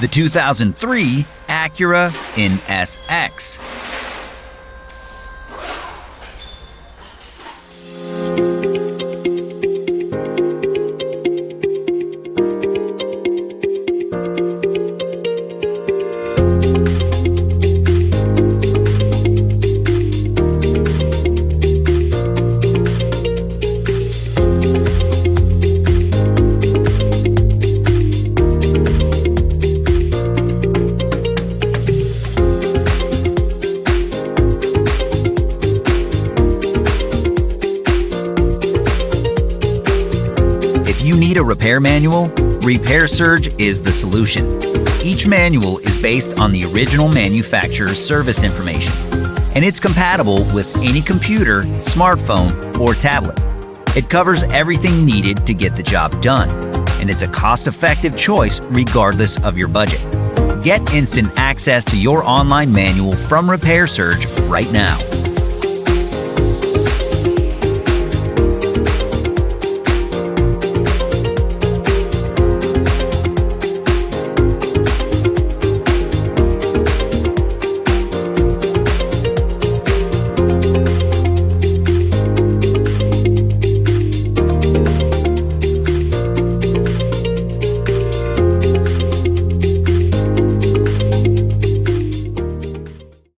the 2003 Acura NSX. If you need a repair manual, Repair Surge is the solution. Each manual is based on the original manufacturer's service information, and it's compatible with any computer, smartphone, or tablet. It covers everything needed to get the job done, and it's a cost-effective choice regardless of your budget. Get instant access to your online manual from Repair Surge right now.